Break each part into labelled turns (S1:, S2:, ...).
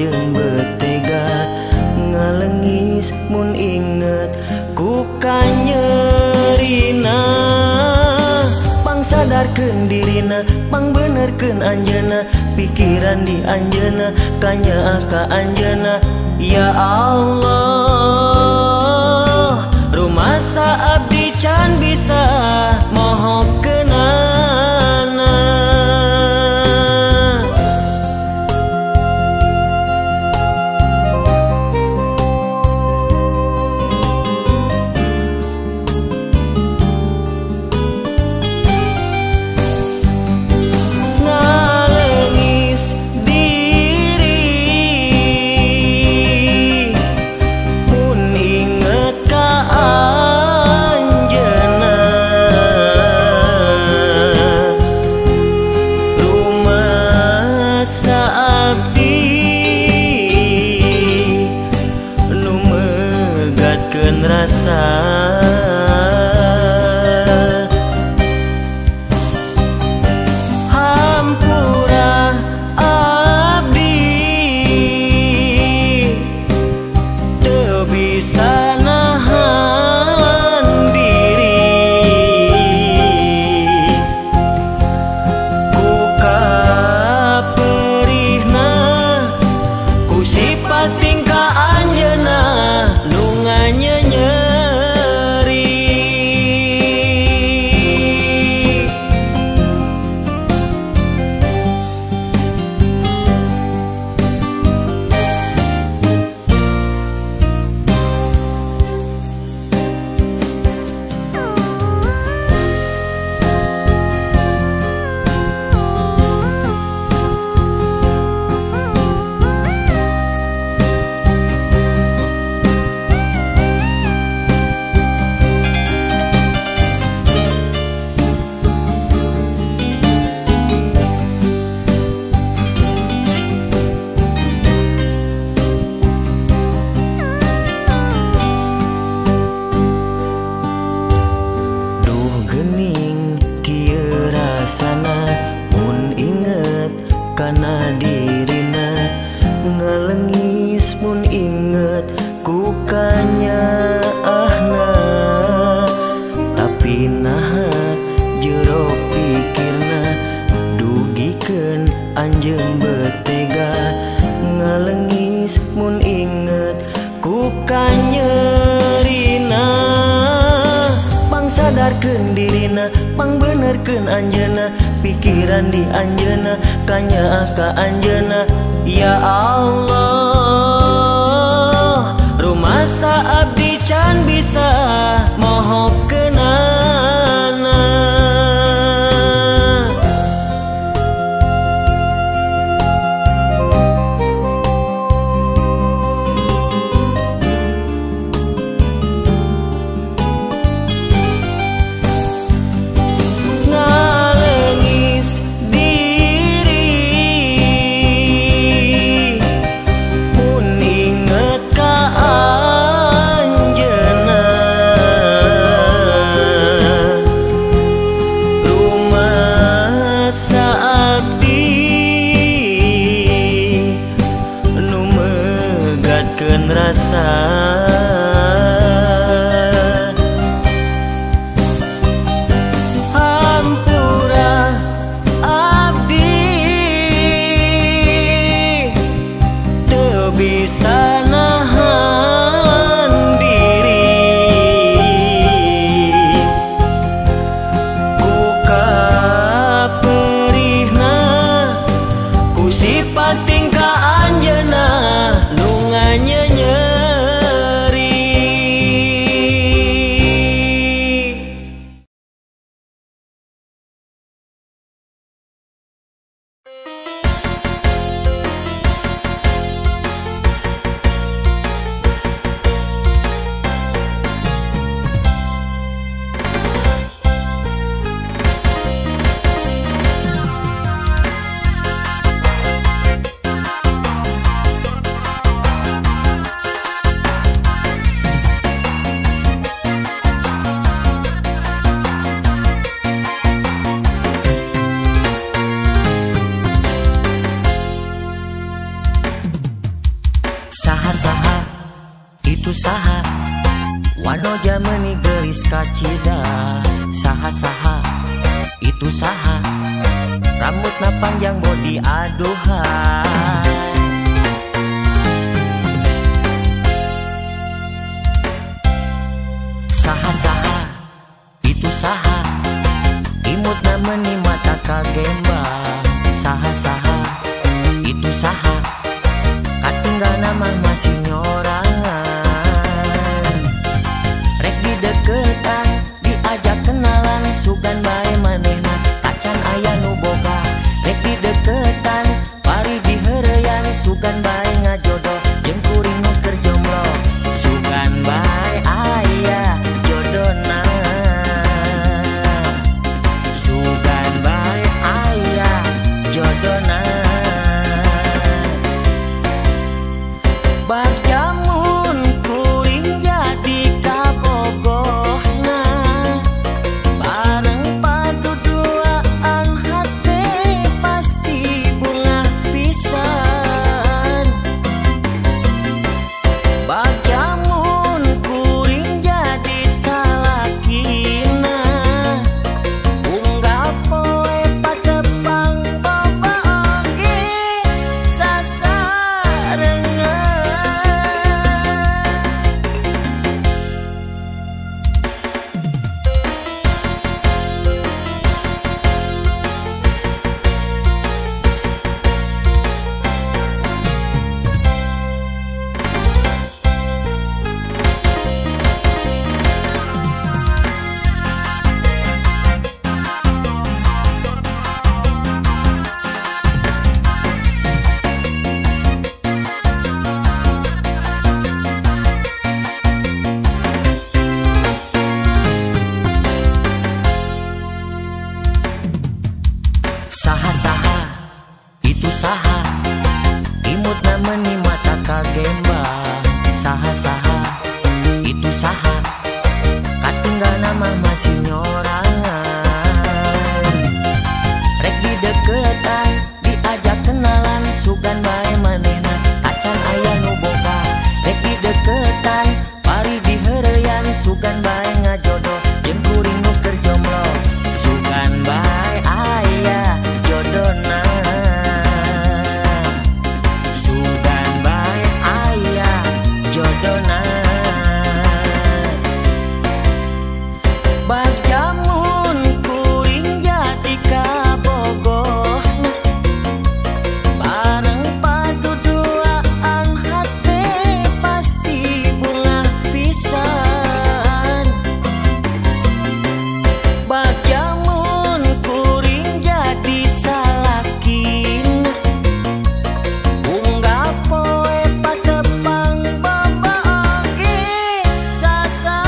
S1: anjeun betega ngalengis mun inget ku kanyerina pang sadarkeun dirina pang benerkeun anjeunna pikiran di anjeunna kanya ka anjeunna ya Allah rumasa abdi can bisa mohokkeunana ngalengis diri mun inget ka anjeunna rumasa abdi nu megatkeun rasa hampura abdi teu bisa nahan diri ku kaperihna ku sifat tingkah anjeunna nu nganyenyeri kana dirina ngalengis mun inget ku kanyaahna tapi naha jero pikirna dugikeun anjeun betega ngalengis mun inget ku kanyerina pang sadarkeun dirina pang benerkeun anjeunna pikiran di anjeunna kanya ka anjeunna ya Allah rumasa abdi can bisa mohokkeunana geus kacida. Saha-saha itu saha, rambutna panjang bodi aduhan. Saha-saha itu saha, imutna meuni mata kagembang. Saha-saha itu saha, katinggalna mah masih nyorangan. Rek dideketan diajak kenalan, sugan bae manehna acan aya nu boga. Rek dideketan pari diheureyan, sugan bae ngajodoh jeung kuring nu keur jomblo. Sugan bae aya jodona, sugan bae aya jodona. Bajamun kuring jadi kabogohna, bareng paduduaan hate pasti bunga pisan. Bajamun kuring jadi salakina, unggal poe patepang boba oge sasarengan. Saha-saha itu saha, imutna meuni mata kagembang. Saha-saha itu saha, katinggalna mah masih nyorangan. Rek dideketan diajak kenalan, sugan bae manehna acan aya nu boga. Rek dideketan pari diheureyan, sugan bae ngajodoh jeung kuring nu keur jomblo. Sugan bae aya jodona, sugan bae aya jodona. Bajamun kuring jadi kabogohna, bareng paduduaan hate pasti bunga pisan. Bajamun kuring jadi salakina, unggal poe patepang boba oge sasarengan.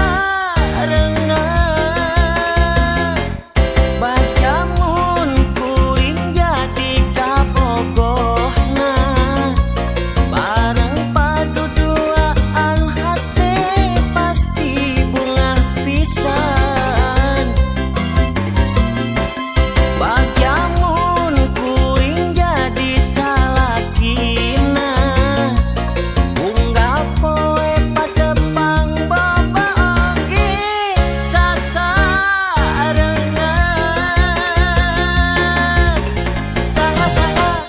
S1: Bajamun kuring jadi kabogohna, bareng paduduaan hate pasti bunga pisan. Bajamun kuring jadi salakina, unggal poe patepang boba oge sasarengan. Saha-saha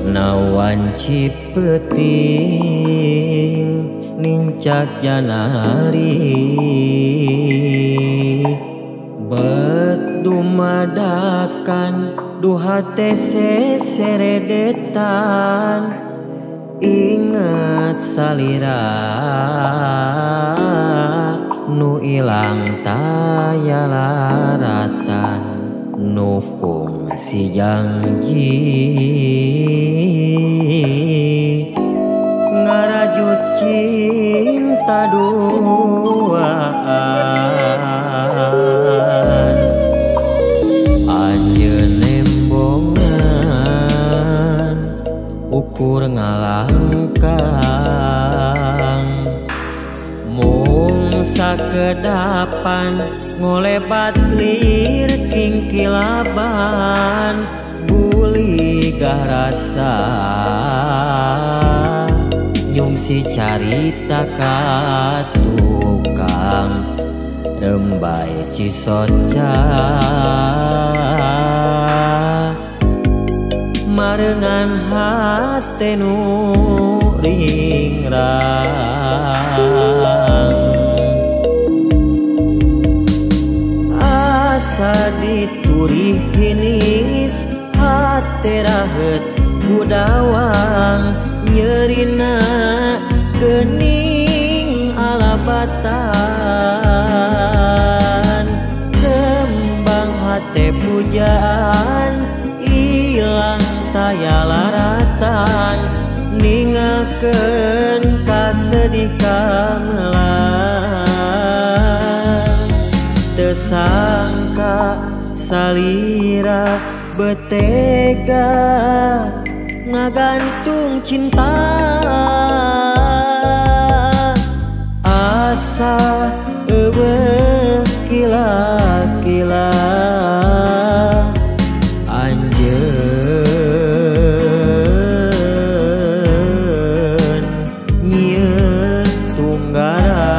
S1: nawan cipeuting nincak janari, bet dumadakan duha teh seredetan. Ingat salira nu ilang taya laratan, nukung si janji cinta duaan anjeun nembongan ukur ngalangkang mung sakedapan ngolebat lir kingkilaban guligah rasa nyungsi carita ka tukang rembay Cisoca marengan hate nu ringrang asa diturih hinis hate rahet budawang nyerina geuning alabatan kembang hate pujaan ilang taya laratan ningakeun kasedih kamelang teu sangka salira betega ngagantung cinta asa eueuh kila-kila anjeun nyieun tunggara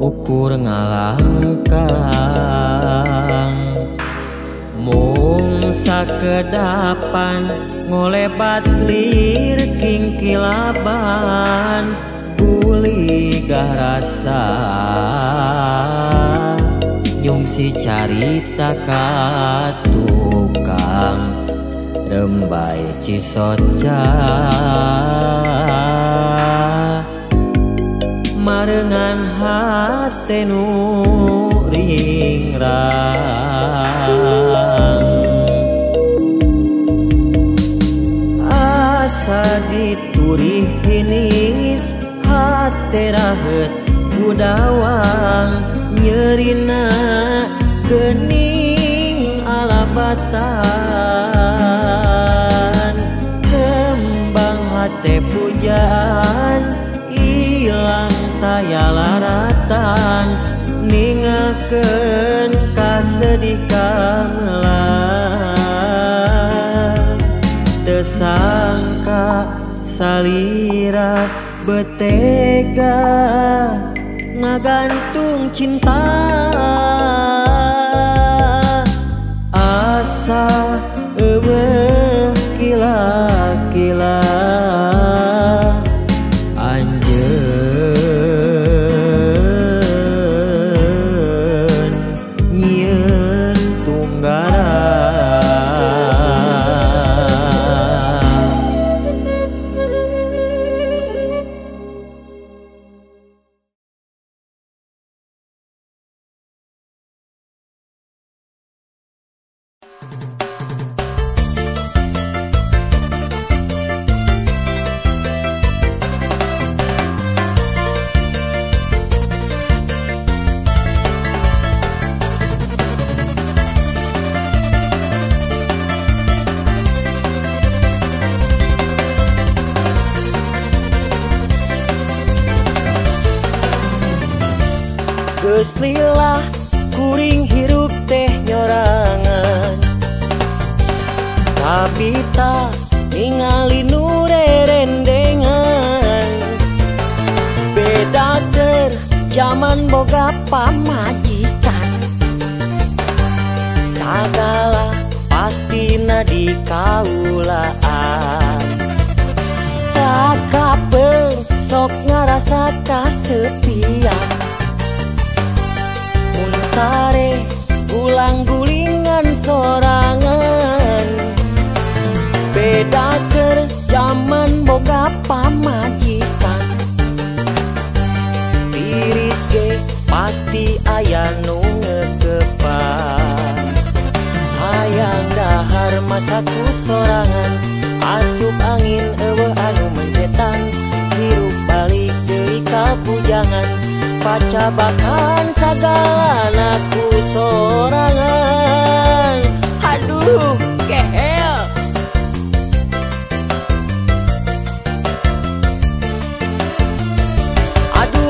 S1: ukur ngalangkang mung sakedapan ngolebat lir kingkilaban guligah rasa nyungsi carita ka tukang rembay Cisoca marengan hate nu ringrang asa diturih hinis hate rahet budawang nyerina geuning alabatan kembang hate pujaan ilang taya laratan ningakeun kasedih kamelang teu sangka salira betega ngagantung cinta asa eueuh kila-kila geus lila kuring hirup teh nyorangan tapi tak ningali nu rerendengan beda keur zaman boga pamajikan sagala pastina di kaulaan sakapeung pasti aya nu ngekepan. Hayang dahar masaku sorangan, asup angin eueuh anu mencetan, hirup balik deui ka pujangan, pacabakan sagalana ku sorangan. Aduh, kehel.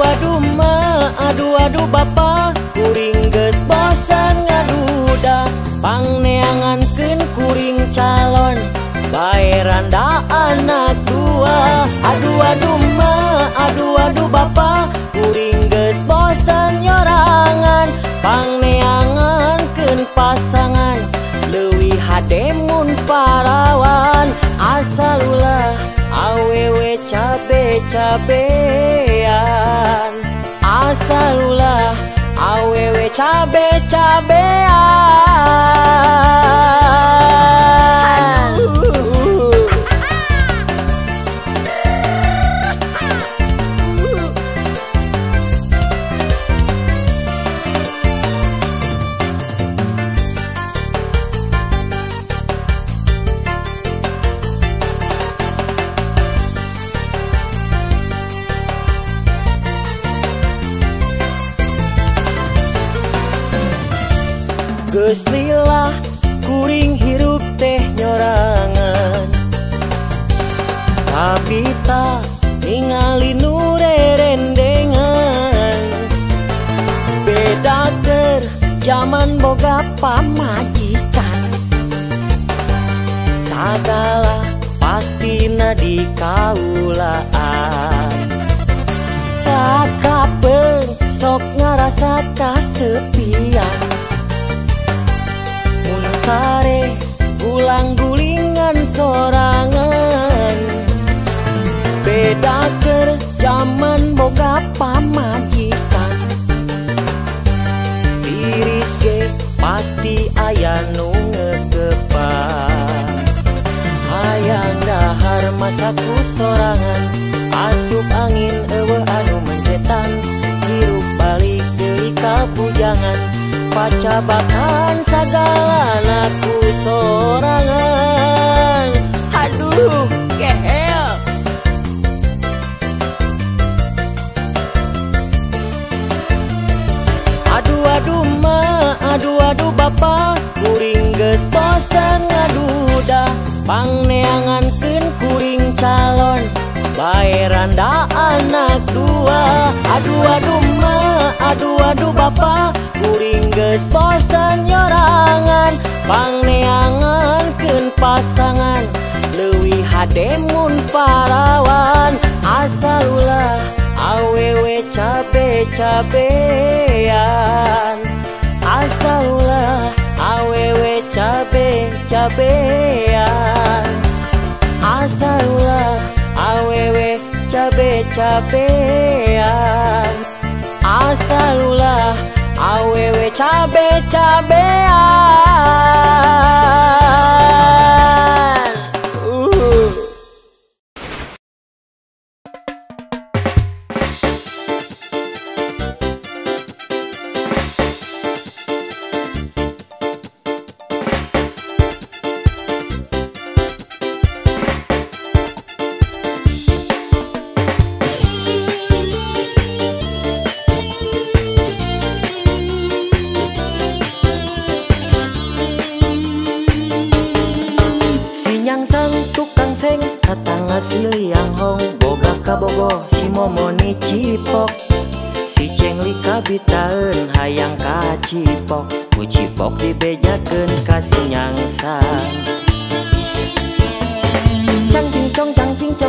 S1: Aduh ma, aduh bapa, kuring geus bosan ngaduda, pangneangankeun kuring calon, bae randa anak dua. Aduh ma, aduh bapa, kuring geus bosan nyorangan, pangneangankeun pasangan, leuwih hade mun parawan. Asal ulah awewe cabe-cabean, asal ulah awewe cabe-cabean. Geus lila kuring hirup teh nyorangan, tapi tak ningali nu rerendengan. Beda keur zaman boga pamajikan, sagala pastina di kaulaan. Sakapeung sok ngarasa kasepian, sare gulang gulingan sorangan. Beda keur zaman boga pamajikan, tiris ge pasti aya nu ngekepan. Hayang dahar masaku sorangan, asup angin eueuh anu mencetan, hirup balik deui ka pujangan, pacabakan sagalana ku sorangan. Aduh, kehel. Aduh ma, aduh bapa, kuring geus bosan ngaduda, pangneangankeun kuring calon, bae randa anak dua. Aduh ma, aduh bapa, kuring geus bosan nyorangan, pangneangankeun pasangan, leuwih hade mun parawan. Asal ulah awewe cabe-cabean, asal ulah awewe cabe-cabean, asal ulah awewe cabe-cabean, asal ulah awewe cabe-cabean. Si Liang Hong boga kabogo, si Momoni Cipok, si Cengli kabitaeun hayang ka Cipok, ku Cipok dibejakeun ka si Nyangsang. Cang cingcong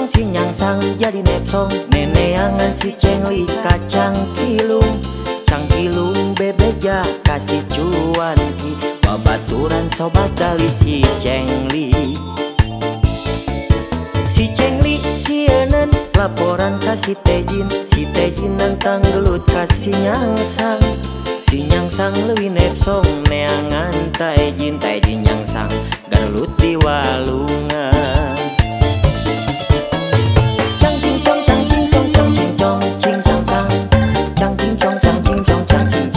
S1: si Nyangsang jadi nepsong, neneangan si Cengli ka Cangkilung, Cangkilung bebeja ka si Cuanki, babaturan sobat dali si Cengli. Si Cengli sieun laporan ka si Tejin, si Tejin nantang gelut ka si Nyangsang, si Nyangsang leuwih nepsong neangan Tejin, Tejin Nyangsang garelut di walungan. Cang cingcong cing cong cang, cang cingcong cang cing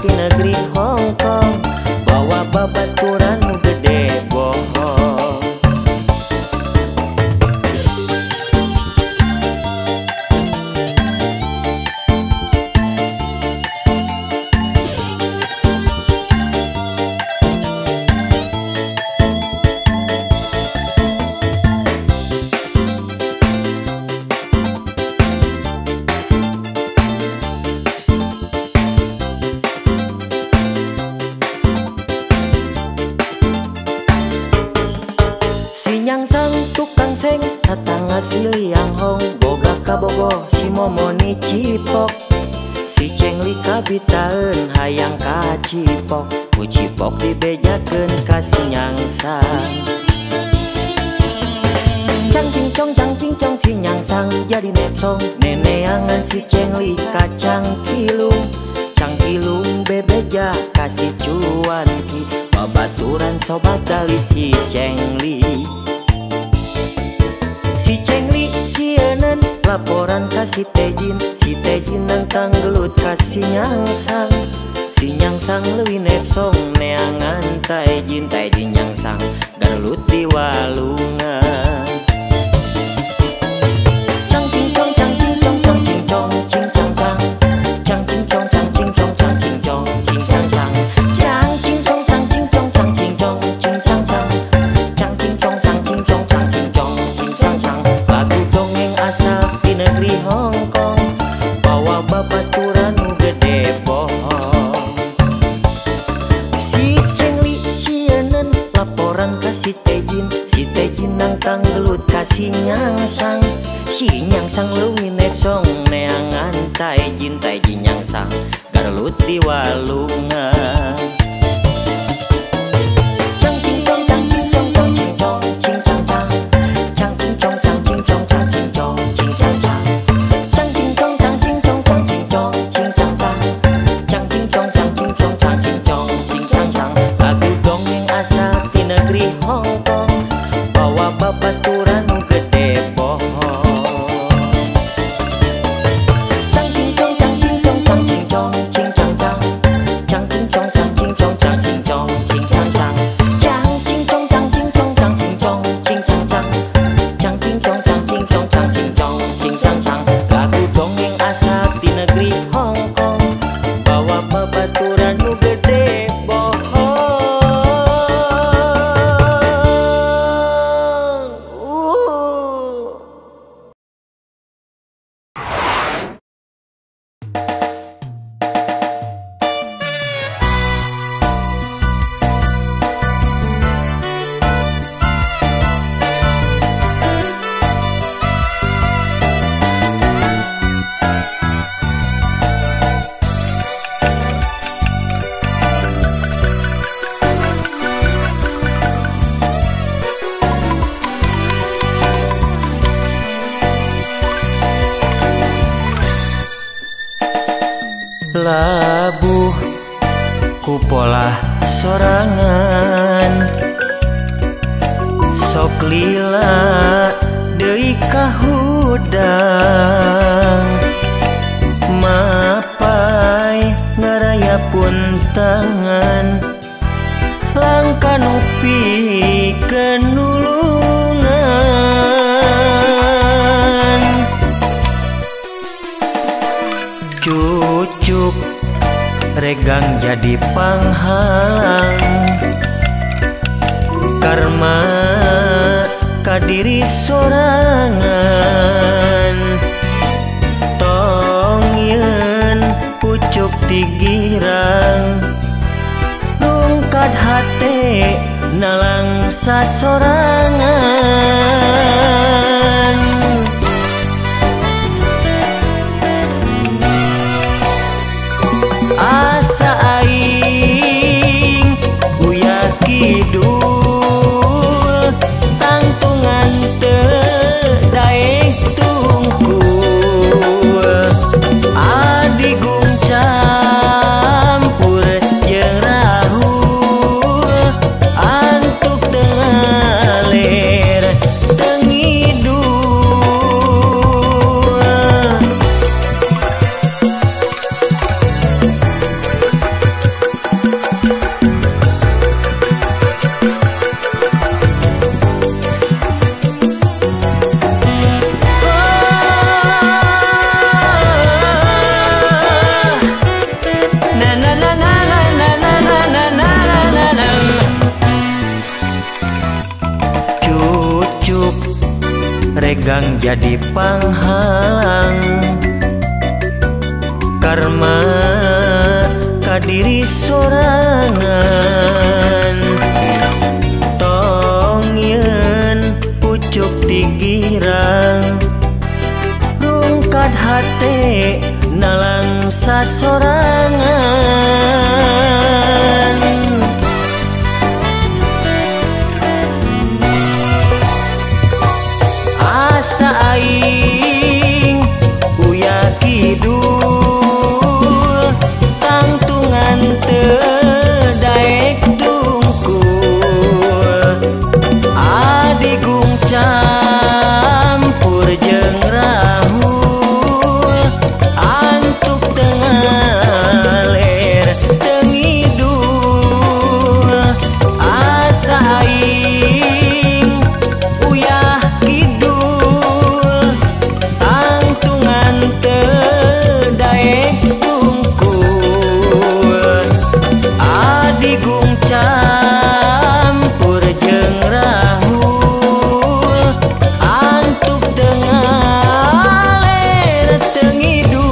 S1: di negeri Hong Kong, bawa babaturan nu gede bohong. Nyangsang tukang seng tatangga si Liang Hong, boga kabogo si Momoni Cipok, si Cengli kabitaeun hayang ka Cipok, ku Cipok dibejakeun ka si Nyangsang. Cang cingcong si Nyangsang jadi nepsong, neneangan si Cengli kacang kilung, cang kilung bebeja kasih cuanki, babaturan sobat dali si Cengli. Si Cengli sieun laporan ka si Tejin, si Tejin nantang gelut ka si Nyangsang, si Nyangsang leuwih nepsong neangan Tejin, Tejin Nyangsang garlut di walungan. Cang cingcong cang cingcong cang cingcong cing cang cang, cang cingcong cang cingcong cang cingcong cing cang cang, cang cingcong cang cingcong cang cingcong cing cang cang, cang cingcong cang cingcong cang cingcong cing cang cang. Lagu dongeng asal di negeri Hong Kong, bawa babaturan nu gede bohong. Si Cengli sieun laporan ka si Tejin, si Tejin nantang gelut ka si Nyangsang, si Nyangsang leuwih nepsong neangan Tejin, Tejin Nyangsang garlut di walungan. Cang cingcong cang cingcong cang cingcong cing cang cang, cang cingcong cang cingcong cang cingcong cing cang cang, cang cingcong cang cingcong cang cingcong cing cang cang, cang cingcong cang cingcong cang cingcong cing cang cang. Lagu dongeng asal di negeri Hong Kong, bawa babaturan nu gede bohong. Cang cingcong cang cingcong cang cingcong cing cang cang, cang cingcong cang cingcong cang cingcong cing cang cang, cang cingcong cang cingcong cang cingcong cing cang cang, cang cingcong cang cingcong cang cingcong cing cang cang. Lagu dongeng asal di negeri Hong Kong, bawa babaturan nu gede bohong. Labuh ku pola sorangan, sok lila deui ka hudang, mapai ngaraya pun tangan, langkah nu pikeun nulungan. Cucuk regang jadi panghalang, karma kadiri sorangan, tong yeun pucuk tigirang, rungkad hate nalang sasorangan. Asa aing uya kidul, tangtungan teu daek tungkul, adigung campur jeung rahul, antuk teu ngaler jadi panghalang karma kadiri sorangan tong yen pucuk tigirang rungkat hate nalang sasorangan asa aing uya kidul tangtungan teu daek tungkul adigung campur jeung rahul antuk tengah ler tengidul asa aing uyah kidul tangtungan teu daek tungkul adigung campur jeung rahul antuk tengah ler tengidul.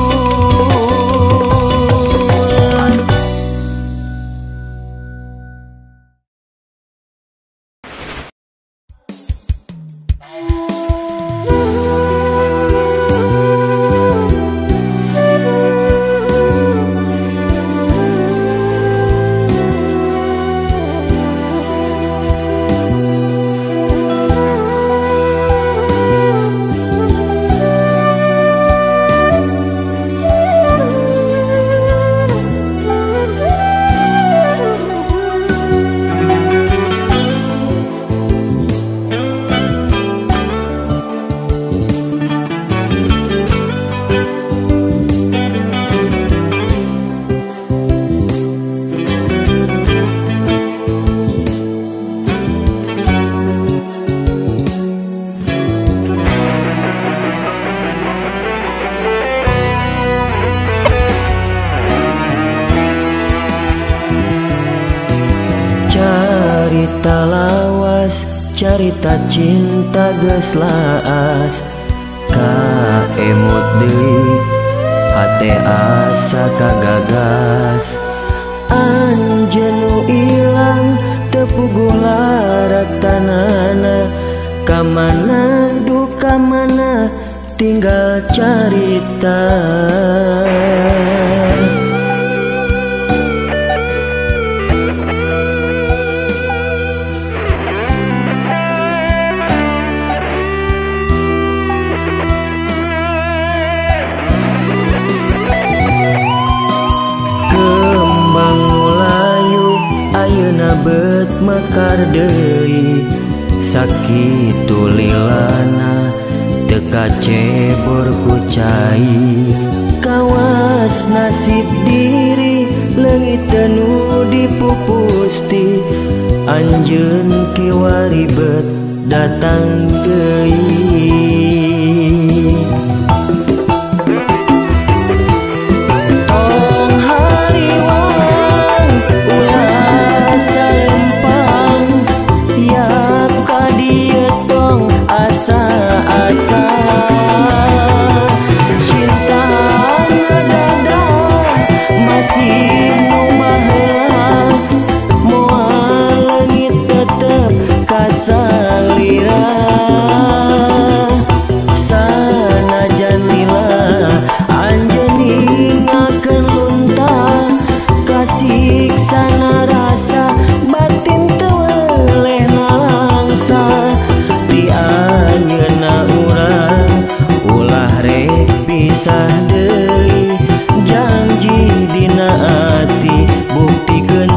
S1: Carita lawas, carita cinta geus laas ka emut deui hate asa kagagas anjeun nu ilang teu puguh laratanana kamana duka mana tinggal carita. Ayeuna beut mekar deui sakitu lilana teu kacebor ku cai kawas nasib diri leungit nu dipupusti anjeun kiwari beut datang deui.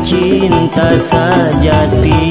S1: Cinta sajati.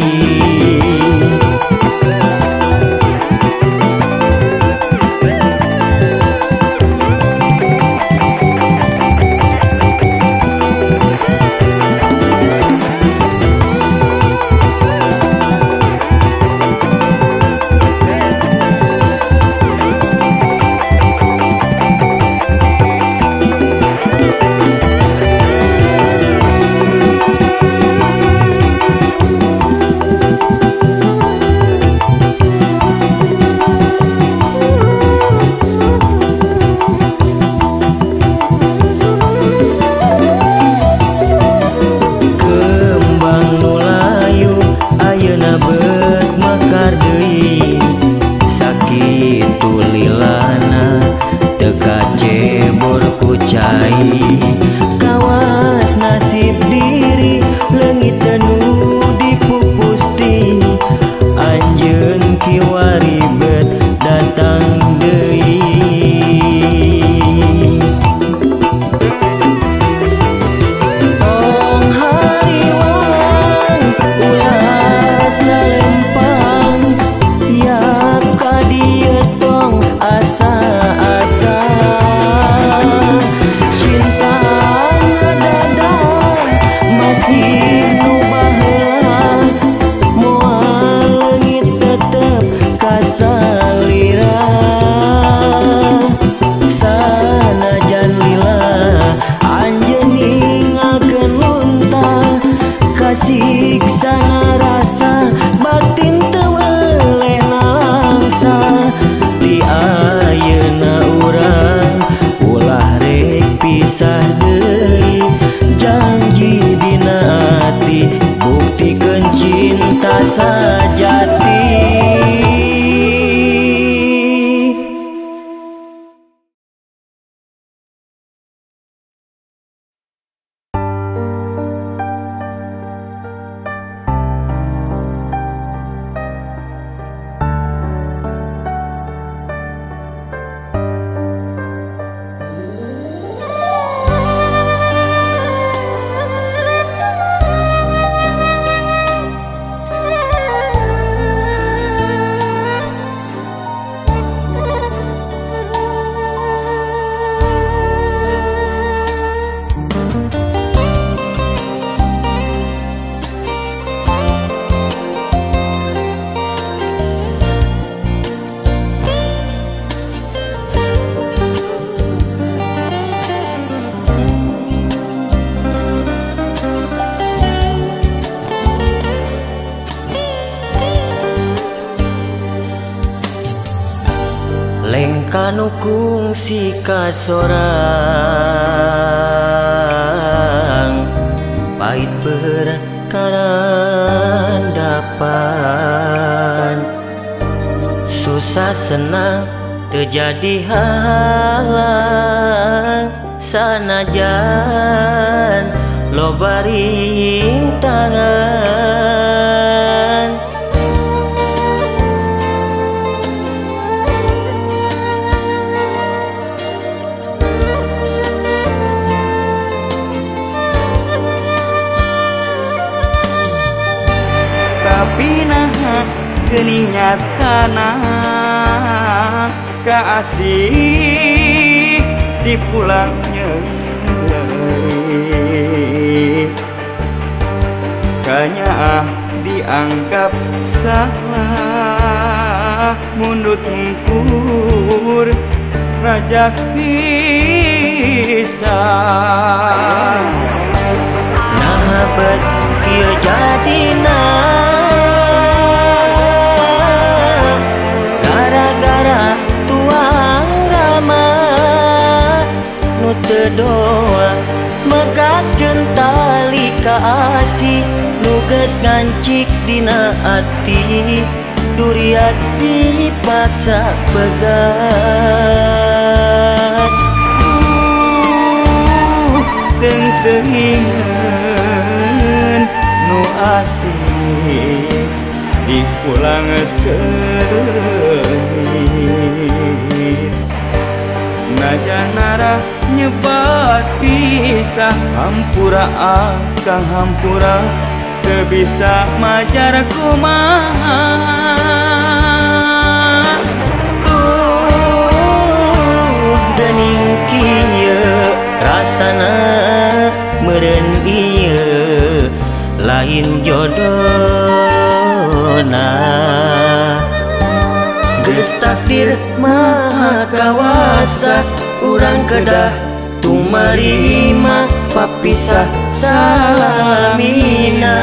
S1: siksa rasa batin teweleh nalangsa di ayeuna urang ulah rek pisah deui janji dina ati buktikeun cinta sajati. Lengkanu kungsi kasorang pahit perkarandapan susah senang terjadi halang sanajan loba rintangan.
S2: Tapi naha geuning nyatana kaasih dipulangnya kanya dianggap salah mundut mungkur ngajak pisah
S1: nah bet kieu jadina gara-gara tuang rama nu teu doa megakeun tali kaasih nu geus ngancik dina ati duriat dipaksa pegat
S2: teuing nu asih dipulang seungit najan narah nyebat pisah hampura akang hampura teu bisa majar kumaha
S1: geuning kieu rasana meureun ieu lain jodohna geus takdir maha kawasa urang kedah tumarima papisah salamina.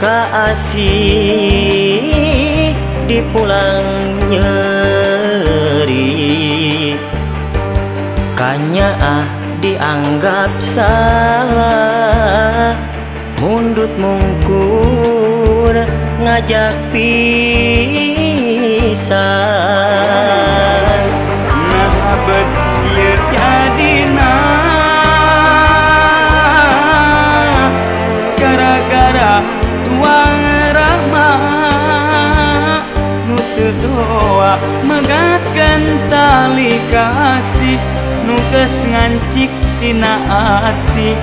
S1: Kaasih dipulang nyeri kanya dianggap salah mundut mungkur ngajak pisah
S2: nah bet ieu jadina tali kasih nu geus ngancik tina ati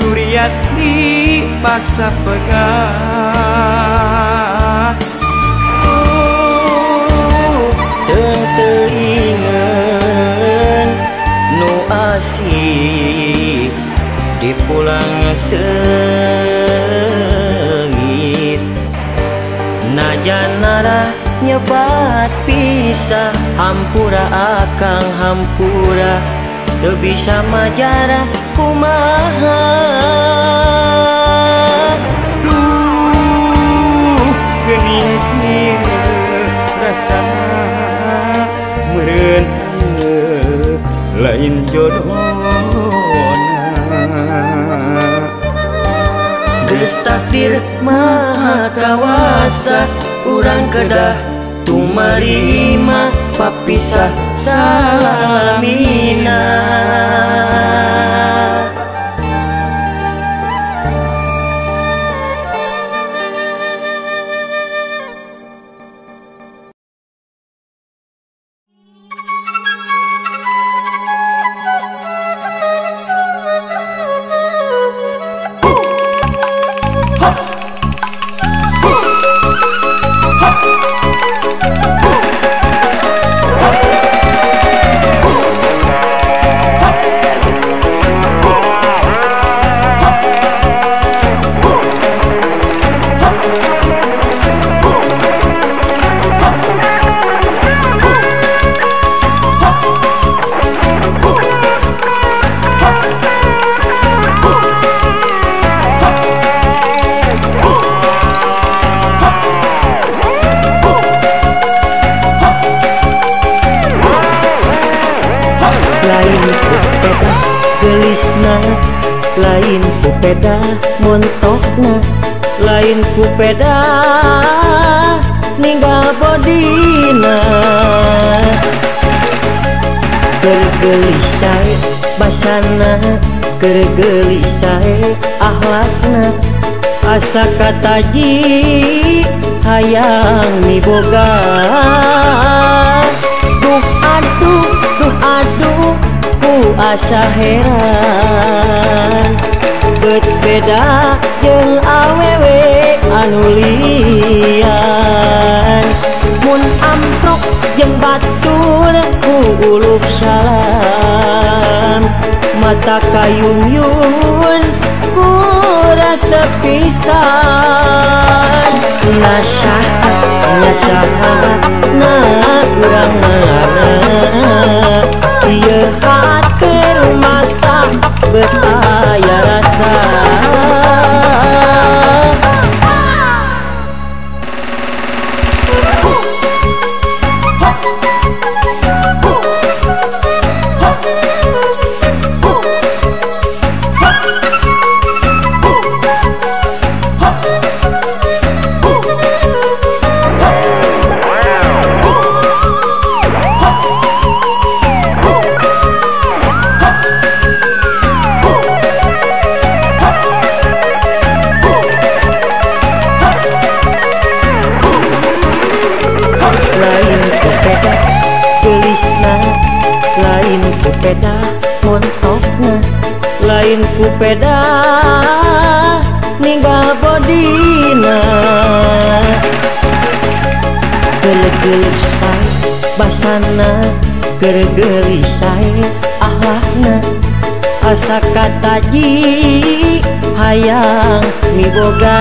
S2: duriat dipaksa pegang.
S1: Teuingeun nu asih dipulang seungit najan narah nyebat pisah hampura akang hampura teu bisa majara kumaha.
S2: Geuning rasana meureun lain jodohna.
S1: Geus takdir maha kawasa urang kedah tumarima papisah salamina. Lain kupeda montokna lain kupeda ninggal bodina. Gergelisai basana gergelisai akhlakna asa kataji hayang miboga. Duh aduh ku asa heran bet beda jeung awewe anu lian. Mun amprok jeung batur ku ulup salam mata kayung-yung ku rasa pisan. Nasahat na urang mana ieu hate rumasa bet aya rasa. Lain kupeda montokna lain kupeda ninggal bodina. Gelisai basana gergelisai akhlakna asa kataji hayang miboga.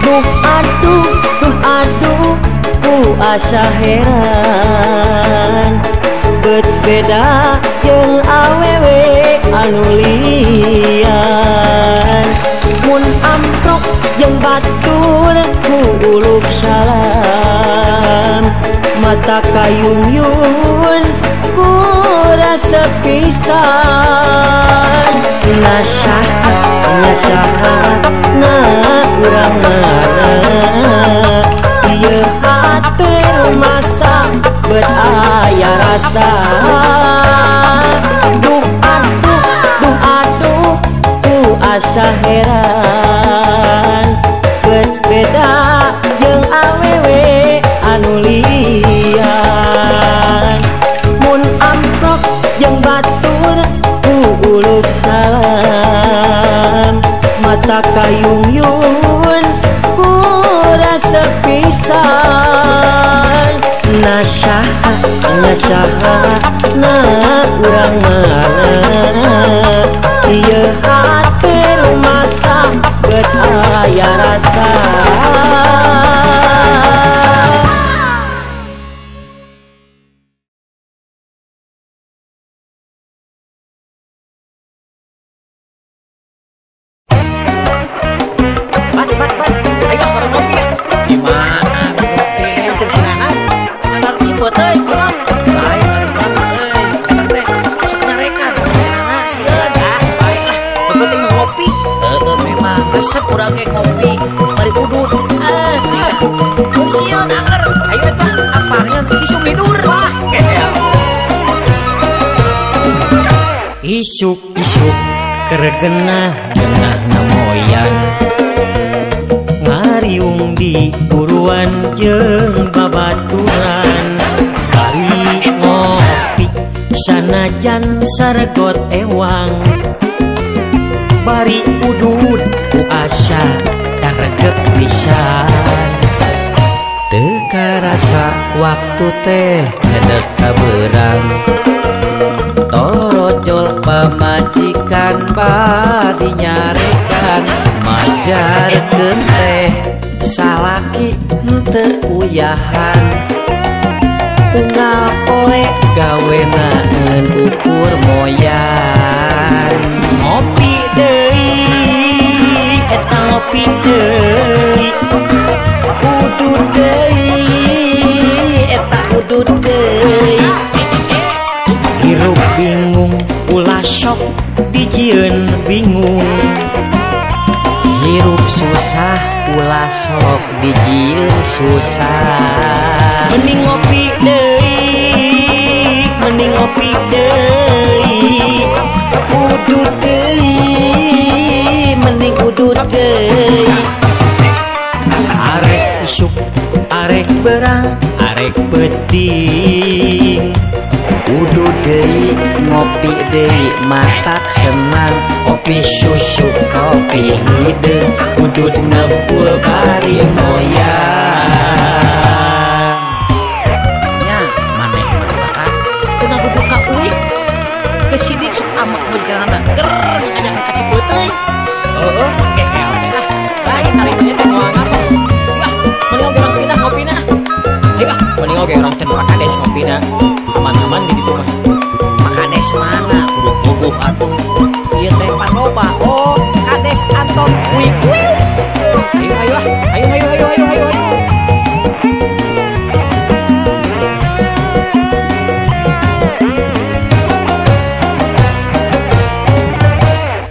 S1: Duh aduh ku asa heran bet beda jeung awewe anu lian. Mun amprok jeung batur ku ulup salam mata kayung-yung ku rasa pisan. Nasahat na urang mana ieu hate rumasa bet aya rasa. Duh aduh ku asa heran bet beda jeung awewe anu lian. kayung-yun ku rasa pisan nasaha na urang ngalah ieu hati rumasa bet aya rasa.
S3: Resep kurang kayak ngopi bari udut siun anger ayo tuh aparnya isu midur wah
S1: isuk-isuk keregenah namoyan ngariung di buruan jeung babaturan bari ngopi sanajan saregot ewang bari udud ku asa karegep pisan teu karasa waktu teh ngedek kabeurang torojol pamajikan badi nyarekan majarkeun teh salaki henteu uyahan unggal poe gawena ngeun ukur moyan ngopi deui eta ngopi deui udud deui eta udud deui hirup bingung ulah sok dijieun bingung hirup susah ulah sok dijieun susah mending ngopi deui mending ngopi deui udud deui mending udud deui arek isuk arek berang arek peting udud deui ngopi deui matak senang kopi susu kopi hideung udud ngepul bari moyang nya maneh mah tengah duduk ka uing kesidik sok amak bejana ger ajak ka Cibeuteui heueuh geel lah lain ari mah teh moal apa mending oge urang pindah ngopina ayo mending oge urang teh makades ngopina aman-aman di ditu mah makades mana kudu puguh atuh ieu teh panoba oh kades Anton kuy-kuy ayo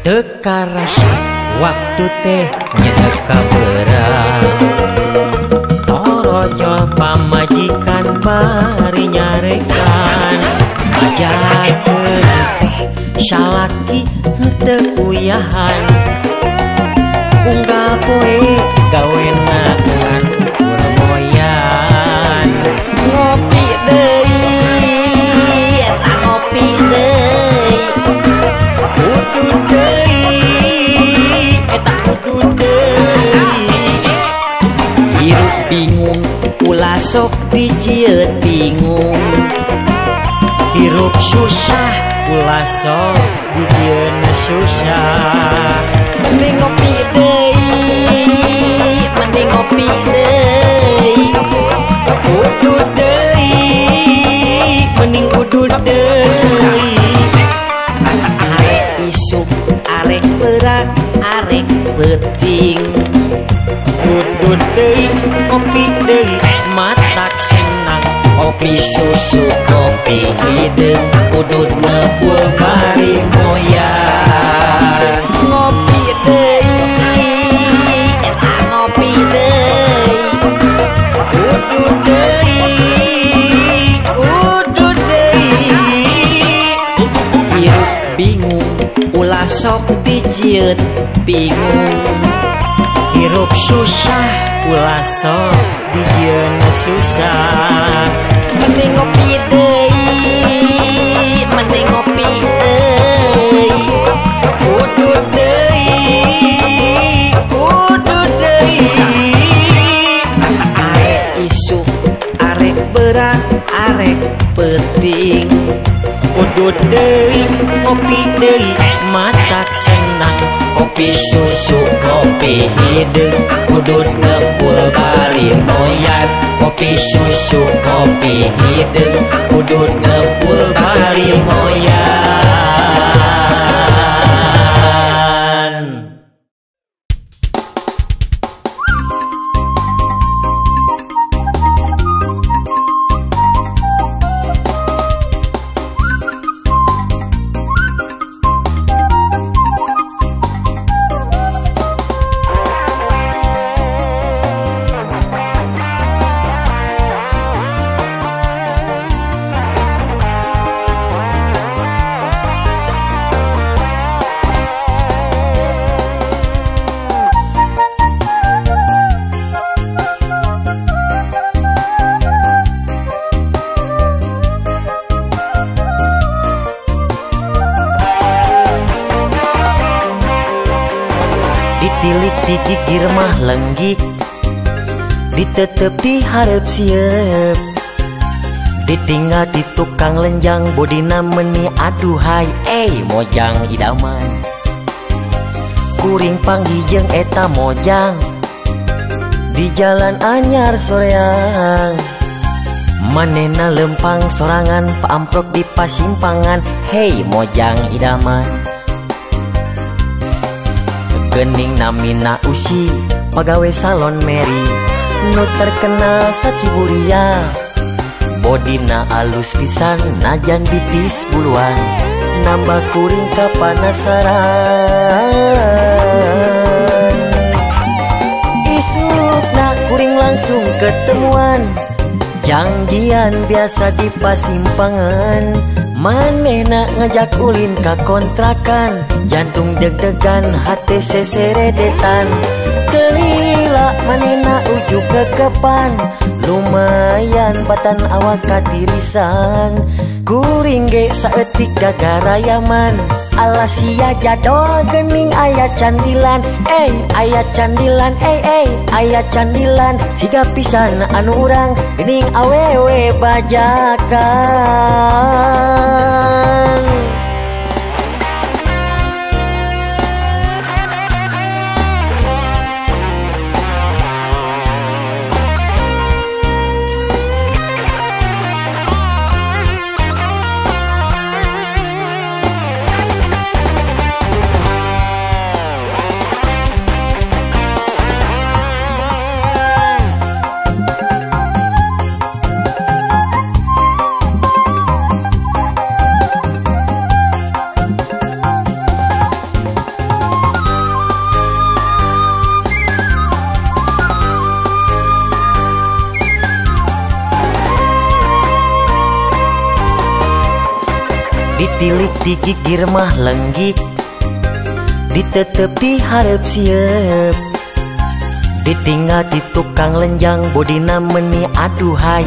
S1: teka rasa waktu teh nyedek kabeurang torojol pamajikan bari nyarekan ajakeun teh salaki henteu uyahan unggal poe gawena ngan ukur moyan ngopi deui eta ngopi deui udud deui eta udud deui hirup bingung ulah sok dijieun bingung hirup susah ulah sok dijieun susah mending ngopi deui mending ngopi deui udud deui mending udud deui arek isuk arek berak arek peting udud deui ngopi deui matak senang kopi susu kopi hideung udud ngepul bari moyang ngopi deui eta ngopi deui udud deui udud deui hirup bingung ulah sok dijieun bingung hirup susah ulah sok dijieun susah mending ngopi deui mending ngopi deui udud deui
S3: berat arek peting.
S1: Udut deui kopi deui matak senang kopi susu kopi hideung udut ngepul bari moyan kopi susu kopi hideung udut ngepul bari moyan. Ditilik digigir mah lenggik ditetep diharap siep ditinggal di tukang lenjang bodina meni aduhai mojang idaman kuring panggih eta mojang di jalan anyar soreang manena lempang sorangan paamprok di pasimpangan mojang idaman gening namina usi pagawe salon Mary nu terkenal sakiburia bodina alus pisan najan bitis buluan nambah kuring kapanasaran isukna kuring langsung ketemuan janjian biasa di pasimpangan manehna ngajak ulin ka kontrakan jantung deg-degan hati seseredetan telila manehna ujuk kekepan lumayan patan awak katirisan kuring ge saeutik gagarayaman alasia jadol gening aya candilan aya candilan aya candilan siga pisan anu urang gening awewe bajakan. Ditilik digigir mah lenggik ditetep diharap siep ditinggal di tukang lenjang bodina meni aduhai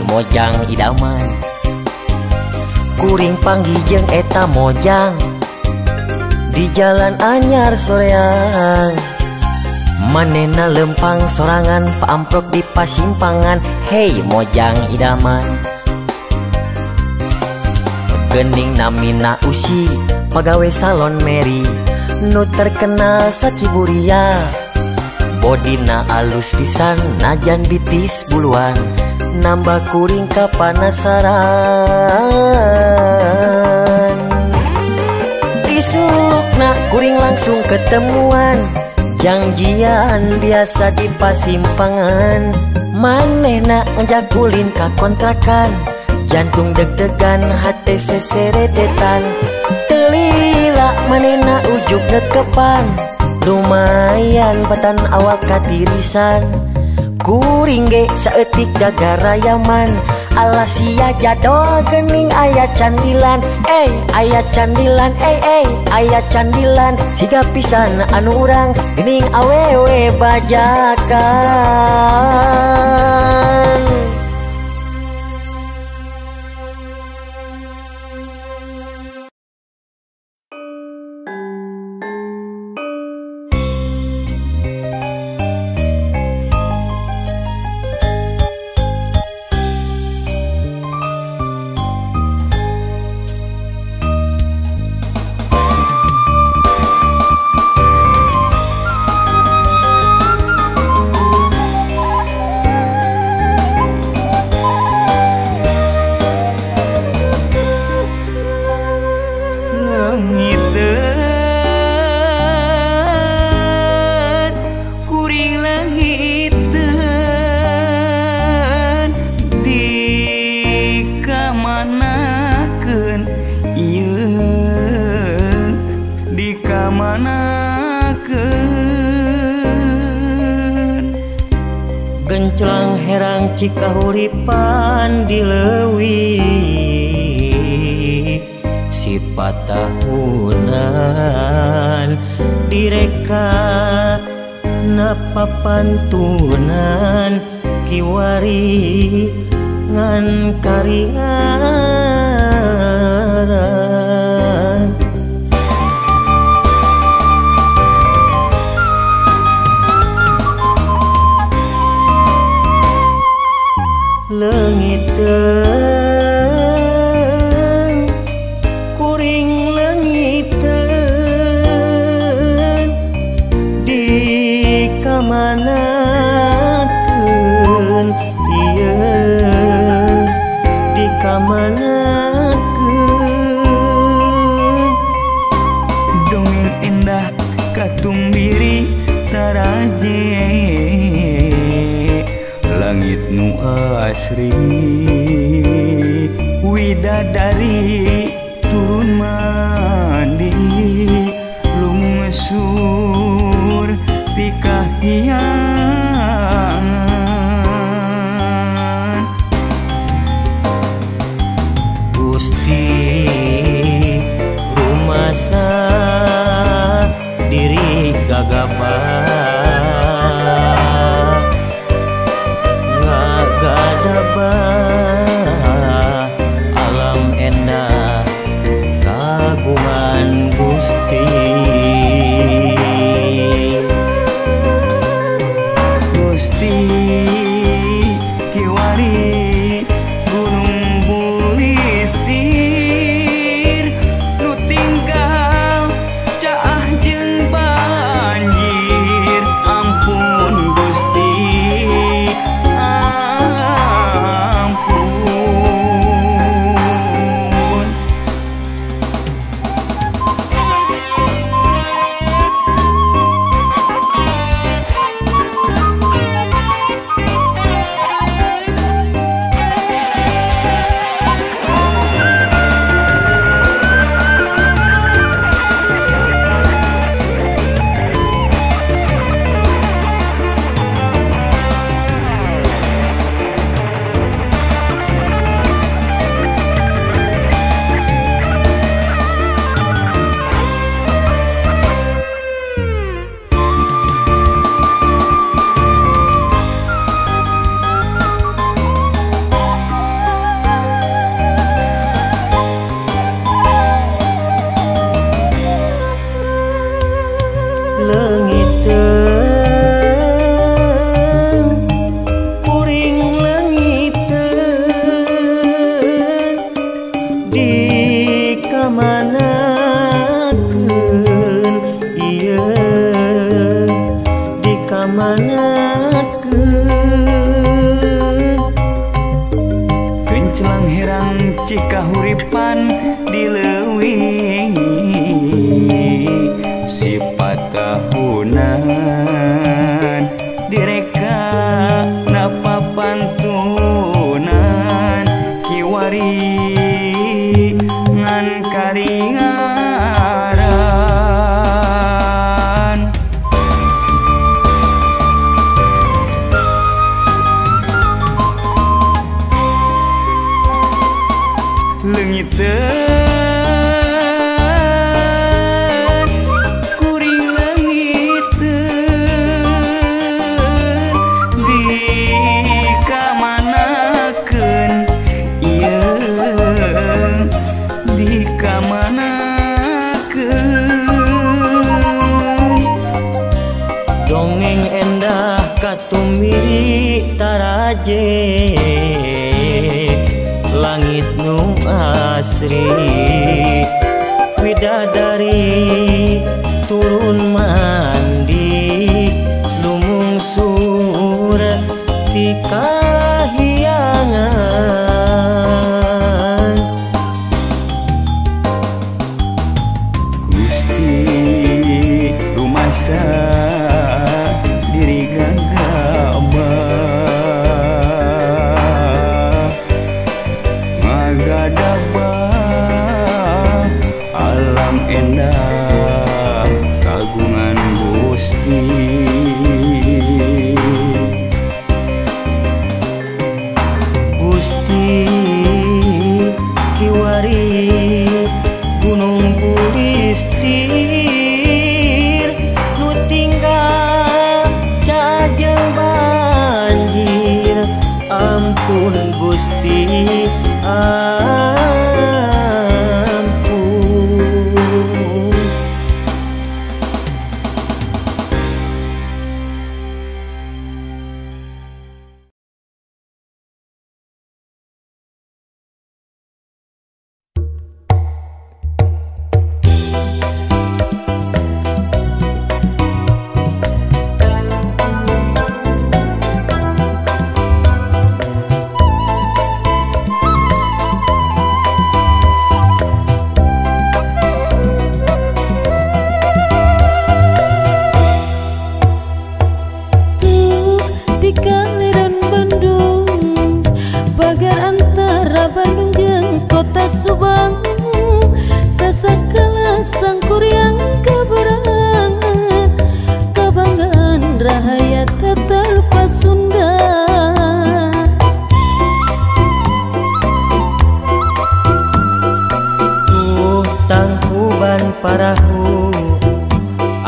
S1: mojang idaman kuring panggih eta mojang di jalan anyar soreang manena lempang sorangan paamprok di pasimpangan mojang idaman gening namina usi pagawe salon Mary nu terkenal sakiburia bodina alus pisan najan bitis buluan nambah kuring kapanasaran isukna kuring langsung ketemuan janjian biasa di pasimpangan manehna ngajak ulin ka kontrakan jantung deg-degan hati seseredetan telila manehna ujuk nekepan lumayan patan awak katirisan kuring ge saeutik gagarayaman alasia jadol gening aya candilan aya candilan aya candilan siga pisan anu urang gening awewe bajakan.
S2: dikamanakeun
S1: Genclang herang cikahuripan di leuwih sifat tahunan direka napa pantunan kiwari ngan karingaran leungiteun kuring leungiteun di kamanakeun ieu di kamanakeun
S2: dongeng endah katumbiri taraje langit nu asri widadari turun mandi lungsur ti kahyangan
S1: Gusti rumasa diri gagapah ngagadabah alam endah kagungan Gusti
S2: Gusti kiwari gunung bulistir nu tinggal caah jeung banjir ampun Gusti ampun
S1: leungiteun kuring leungiteun di kamanakeun ieu di kamanakeun
S2: kencelang herang cikahuripan di leuwih sifat tahunan direka napa pantunan kiwari ngan karingaran leungiteun kuring leungiteun di kamanakeun ieu di kamanakeun
S1: dongeng endah katumiri taraje langit nu asri widadari turun mandi lumungsur ti kahyangan
S2: Gusti rumasa diri gagabah ngagadabah alam endah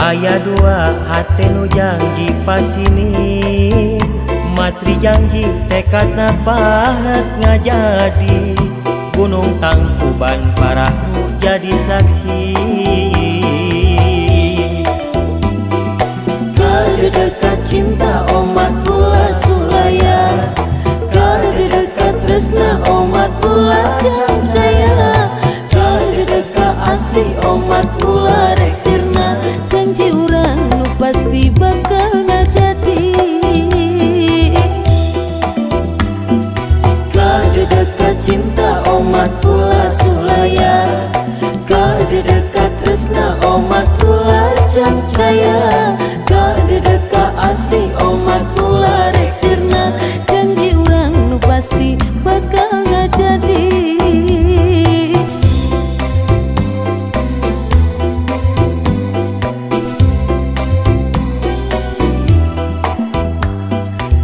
S1: Aya dua hati nu janji pasini, matri janji tekadna pahet ngajadi. Gunung Tangkuban Parahu jadi saksi.
S4: Kadedekat cinta umat ulah sulaya, kadedekat tresna umat ulah jaya, kadedekat asih umat ulah rek sirna. Janji urang nu pasti bakal ngajadi. Kadedekat cinta umat ulah sulaya, kadedekat tresna umat ulah jaya, kadedekat asih umat ulah rek sirna. Janji urang nu pasti bakal ngajadi.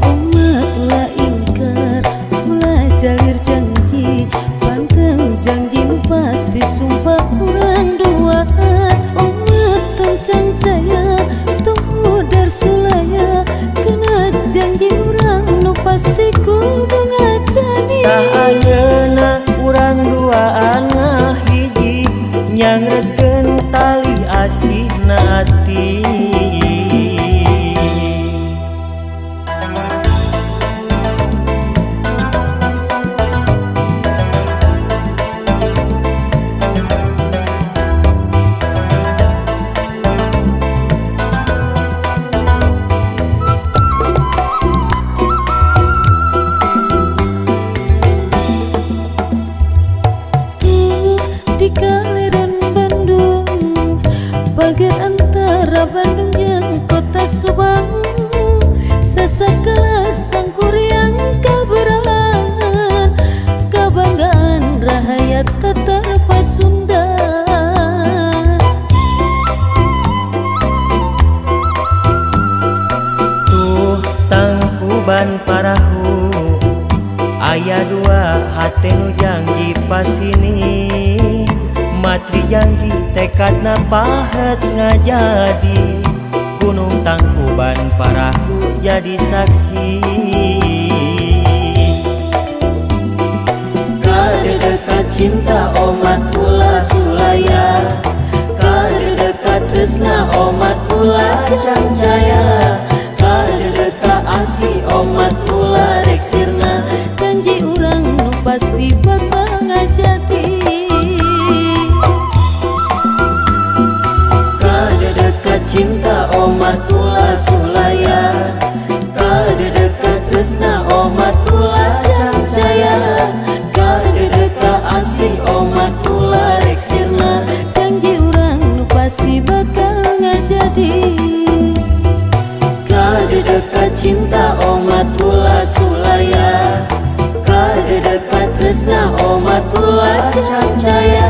S4: Umat ulah ingkar, ulah jalir janji, panteng janji nu pasti sumpah urang duaan. Umat tancang jaya, tunggu dar sulaya, kena janji urang nu pasti kudu ngajadi.
S1: Tah ayeuna urang duaan ngahiji, nyangrekeun tali asihna ati.
S4: Di kaliran Bandung, bagian antara Bandung jeung kota Subang, sasakala sangkuriang kaberangan, kabanggaan rahayat Tatar Pasundan.
S1: Tuh Tangkuban Parahu, aya dua hati nu janji pasini, matri janji tekadna pahet ngajadi. Gunung Tangkuban Parahu jadi saksi.
S4: Kadedekat cinta umat ulah sulaya, kadedekat tresna umat ulah jaya, kadedekat asih umat ulah rek sirna. Janji urang nu pasti bakal ngajadi. Kadedekat cinta umat ulah sulaya, kadedekat tresna umat ulah jaya, kadedekat asih umat ulah rek sirna. Janji urang nu pasti bakal ngajadi. Kadedekat cinta umat ulah sulaya, kadedekat tresna umat ulah jaya,